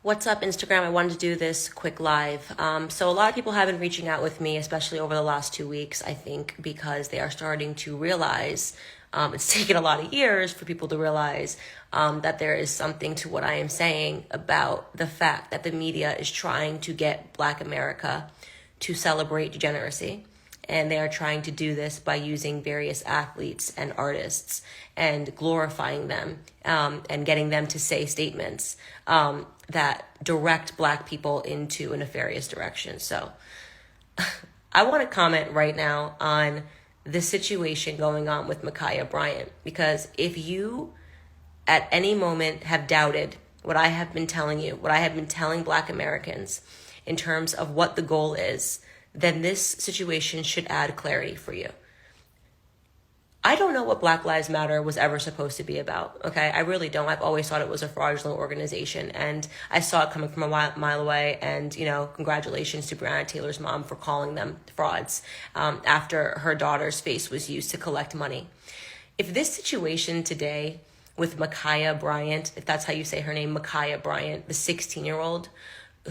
What's up, Instagram? I wanted to do this quick live. So a lot of people have been reaching out with me, especially over the last 2 weeks, I think, because they are starting to realize it's taken a lot of years for people to realize that there is something to what I am saying about the fact that the media is trying to get Black America to celebrate degeneracy. And they are trying to do this by using various athletes and artists and glorifying them and getting them to say statements that direct Black people into a nefarious direction. So I want to comment right now on the situation going on with Ma'Khia Bryant, because if you at any moment have doubted what I have been telling you, what I have been telling Black Americans in terms of what the goal is, then this situation should add clarity for you. I don't know what Black Lives Matter was ever supposed to be about, okay? I really don't. I've always thought it was a fraudulent organization, and I saw it coming from a mile away, and, congratulations to Breonna Taylor's mom for calling them frauds after her daughter's face was used to collect money. If this situation today with Ma'Khia Bryant, if that's how you say her name, Ma'Khia Bryant, the 16-year-old,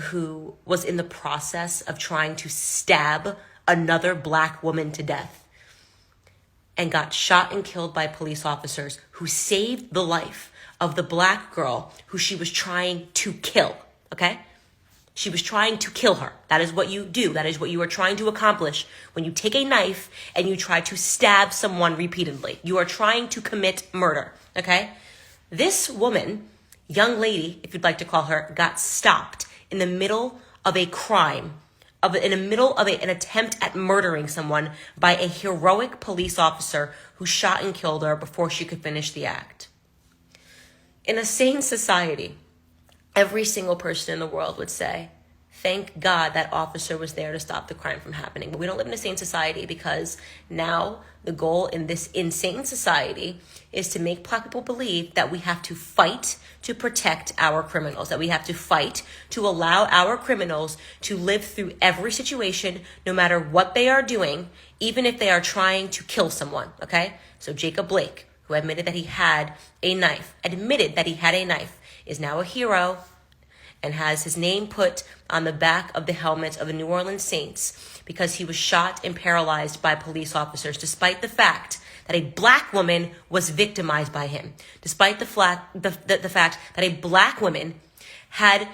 who was in the process of trying to stab another Black woman to death and got shot and killed by police officers who saved the life of the Black girl who she was trying to kill, okay? She was trying to kill her. That is what you do. That is what you are trying to accomplish when you take a knife and you try to stab someone repeatedly. You are trying to commit murder, okay? This woman, young lady, if you'd like to call her, got stopped in the middle of a crime, in the middle of an attempt at murdering someone by a heroic police officer who shot and killed her before she could finish the act. In a sane society, every single person in the world would say, thank God that officer was there to stop the crime from happening. But we don't live in a sane society, because now the goal in this insane society is to make Black people believe that we have to fight to protect our criminals, that we have to fight to allow our criminals to live through every situation, no matter what they are doing, even if they are trying to kill someone, okay? So Jacob Blake, who admitted that he had a knife, is now a hero and has his name put on the back of the helmet of the New Orleans Saints because he was shot and paralyzed by police officers, despite the fact that a Black woman was victimized by him, despite the fact that a Black woman had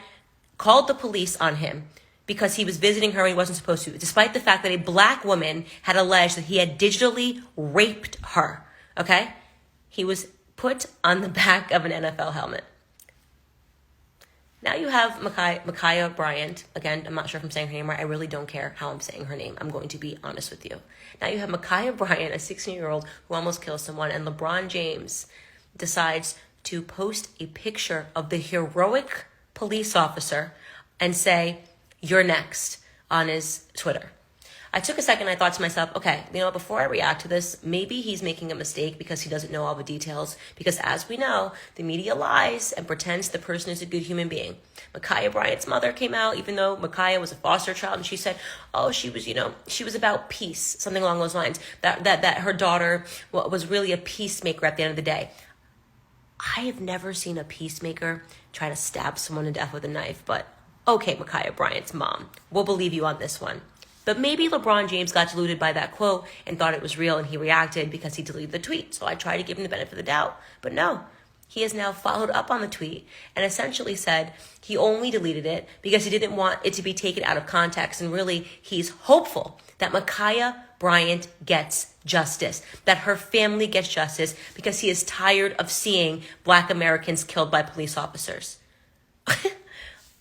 called the police on him because he was visiting her and he wasn't supposed to, despite the fact that a Black woman had alleged that he had digitally raped her, okay? He was put on the back of an NFL helmet. Now you have Ma'Khia Bryant. Again, I'm not sure if I'm saying her name right. I really don't care how I'm saying her name. I'm going to be honest with you. Now you have Ma'Khia Bryant, a 16-year-old who almost kills someone, and Lebron James decides to post a picture of the heroic police officer and say, "You're next," on his Twitter. I took a second. I thought to myself, okay, before I react to this, maybe he's making a mistake because he doesn't know all the details. Because as we know, the media lies and pretends the person is a good human being. Ma'Khia Bryant's mother came out, even though Ma'Khia was a foster child, and she said, oh, she was about peace, something along those lines, that her daughter was really a peacemaker at the end of the day. I have never seen a peacemaker try to stab someone to death with a knife, but okay, Ma'Khia Bryant's mom, we'll believe you on this one. But maybe LeBron James got deluded by that quote and thought it was real, and he reacted because he deleted the tweet. So I tried to give him the benefit of the doubt. But no, he has now followed up on the tweet and essentially said he only deleted it because he didn't want it to be taken out of context. And really, he's hopeful that Ma'Khia Bryant gets justice, that her family gets justice, because he is tired of seeing Black Americans killed by police officers.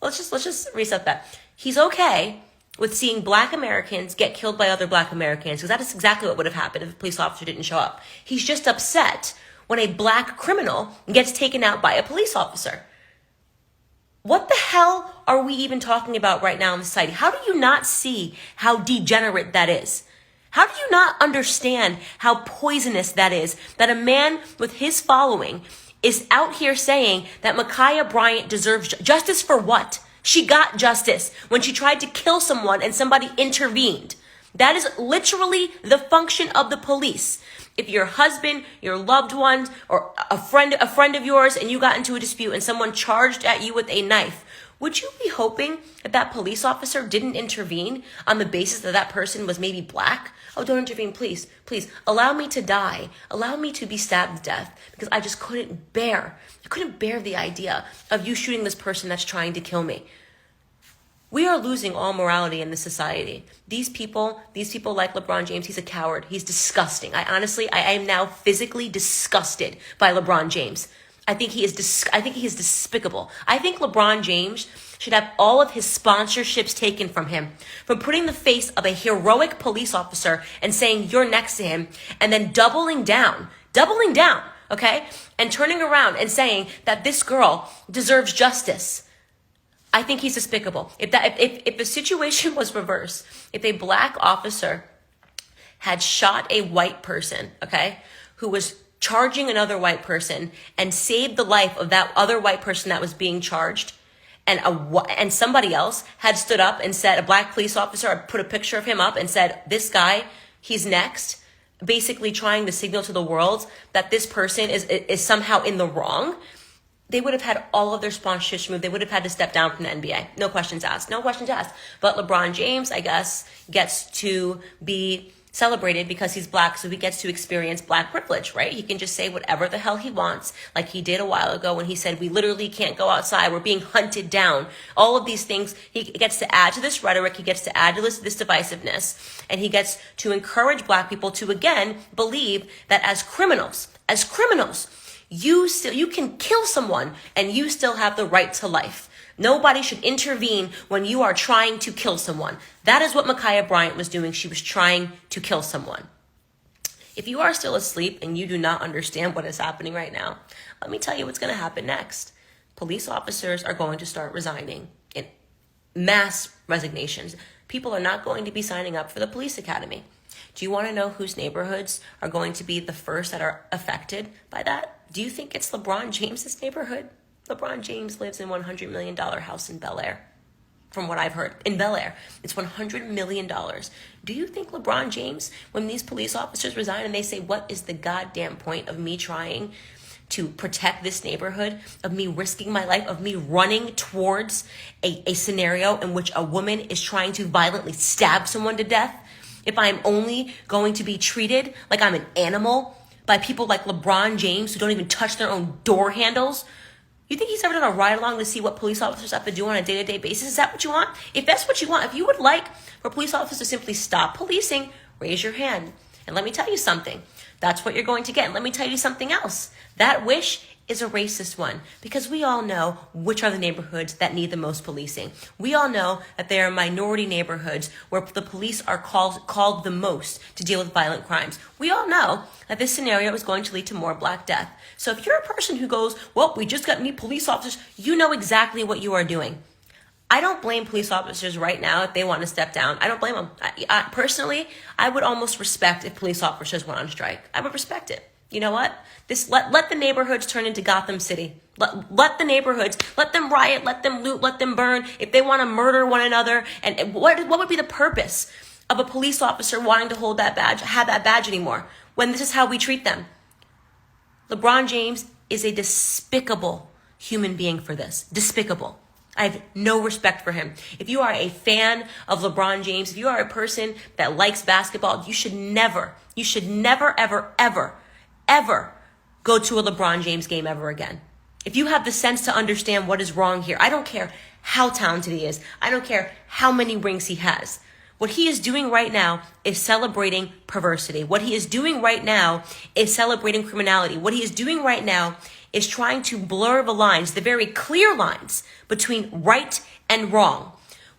Let's just reset that. He's okay with seeing Black Americans get killed by other Black Americans, because that is exactly what would have happened if a police officer didn't show up. He's just upset when a Black criminal gets taken out by a police officer. What the hell are we even talking about right now in society? How do you not see how degenerate that is? How do you not understand how poisonous that is? That a man with his following is out here saying that Ma'Khia Bryant deserves justice for what? She got justice when she tried to kill someone and somebody intervened. That is literally the function of the police. If your husband, your loved ones, or a friend of yours, and you got into a dispute and someone charged at you with a knife, Would you be hoping that that police officer didn't intervene on the basis that that person was maybe black? Oh, don't intervene, please. Please, allow me to die. Allow me to be stabbed to death because I just couldn't bear. I couldn't bear the idea of you shooting this person that's trying to kill me. We are losing all morality in this society. These people like LeBron James, he's a coward. He's disgusting. I am now physically disgusted by LeBron James. I think he is despicable. I think LeBron James should have all of his sponsorships taken from him, from putting the face of a heroic police officer and saying you're next to him, and then doubling down, okay? And turning around and saying that this girl deserves justice. I think he's despicable. If the situation was reversed, if a black officer had shot a white person, okay, who was charging another white person and saved the life of that other white person that was being charged, and somebody else had stood up and said, a black police officer had put a picture of him up and said, this guy, he's next, basically trying to signal to the world that this person is somehow in the wrong, they would have had all of their sponsorships removed. They would have had to step down from the NBA. No questions asked. But LeBron James, I guess, gets to be celebrated because he's black, so he gets to experience black privilege, right? He can just say whatever the hell he wants, like he did a while ago when he said, we literally can't go outside, we're being hunted down. All of these things, he gets to add to this rhetoric, he gets to add to this divisiveness, and he gets to encourage black people to, again, believe that as criminals, you can kill someone and you still have the right to life. Nobody should intervene when you are trying to kill someone. That is what Ma'Khia Bryant was doing. She was trying to kill someone. If you are still asleep and you do not understand what is happening right now, let me tell you what's going to happen next. Police officers are going to start resigning in mass resignations. People are not going to be signing up for the police academy. Do you want to know whose neighborhoods are going to be the first that are affected by that? Do you think it's LeBron James's neighborhood? LeBron James lives in a $100 million house in Bel Air. From what I've heard, in Bel Air, it's $100 million. Do you think LeBron James, when these police officers resign and they say, what is the goddamn point of me trying to protect this neighborhood, of me risking my life, of me running towards a scenario in which a woman is trying to violently stab someone to death? If I'm only going to be treated like I'm an animal by people like LeBron James who don't even touch their own door handles? You think he's ever done a ride-along to see what police officers have to do on a day-to-day basis? Is that what you want? If that's what you want, if you would like for police officers to simply stop policing, raise your hand. And let me tell you something. That's what you're going to get. And let me tell you something else. That wish is a racist one, because we all know which are the neighborhoods that need the most policing. We all know that there are minority neighborhoods where the police are called the most to deal with violent crimes. We all know that this scenario is going to lead to more Black death. So if you're a person who goes, well, we just got to meet police officers, you know exactly what you are doing. I don't blame police officers right now if they want to step down. I don't blame them. Personally, I would almost respect if police officers went on strike. I would respect it. You know what? Let the neighborhoods turn into Gotham City. Let the neighborhoods, let them riot, let them loot, let them burn. If they want to murder one another, and what would be the purpose of a police officer wanting to hold that badge, have that badge anymore, when this is how we treat them? LeBron James is a despicable human being for this. Despicable. I have no respect for him. If you are a fan of LeBron James, if you are a person that likes basketball, you should never, ever go to a LeBron James game ever again. If you have the sense to understand what is wrong here, I don't care how talented he is. I don't care how many rings he has. What he is doing right now is celebrating perversity. What he is doing right now is celebrating criminality. What he is doing right now is trying to blur the lines, the very clear lines between right and wrong.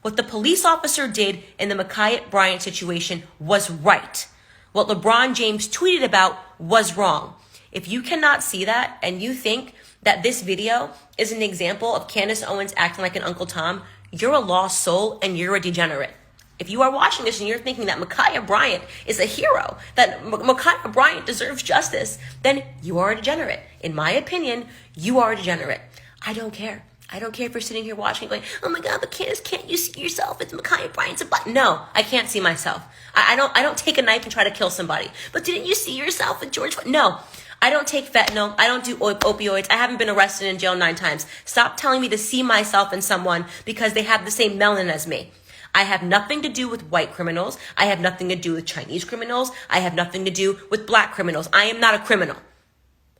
What the police officer did in the Ma'Khia Bryant situation was right. What LeBron James tweeted about was wrong. If you cannot see that and you think that this video is an example of Candace Owens acting like an Uncle Tom, you're a lost soul and you're a degenerate. If you are watching this and you're thinking that Ma'Khia Bryant is a hero, that Ma'Khia Bryant deserves justice, then you are a degenerate. In my opinion, you are a degenerate. I don't care. I don't care if you're sitting here watching going, oh my God, but Candace, can't you see yourself? It's Ma'Khia Bryant's a butt. No, I can't see myself. I don't take a knife and try to kill somebody. But didn't you see yourself with George? No, I don't take fentanyl. I don't do opioids. I haven't been arrested in jail 9 times. Stop telling me to see myself in someone because they have the same melanin as me. I have nothing to do with white criminals. I have nothing to do with Chinese criminals. I have nothing to do with black criminals. I am not a criminal.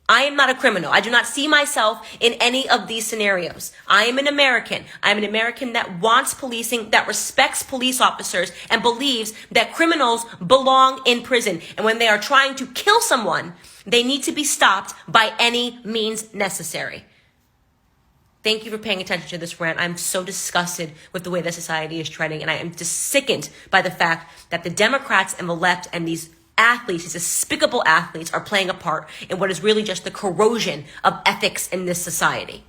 I am not a criminal. I do not see myself in any of these scenarios. I am an American. I am an American that wants policing, that respects police officers, and believes that criminals belong in prison. And when they are trying to kill someone, they need to be stopped by any means necessary. Thank you for paying attention to this rant. I'm so disgusted with the way the society is trending, and I am just sickened by the fact that the Democrats and the left and these athletes, these despicable athletes, are playing a part in what is really just the corrosion of ethics in this society.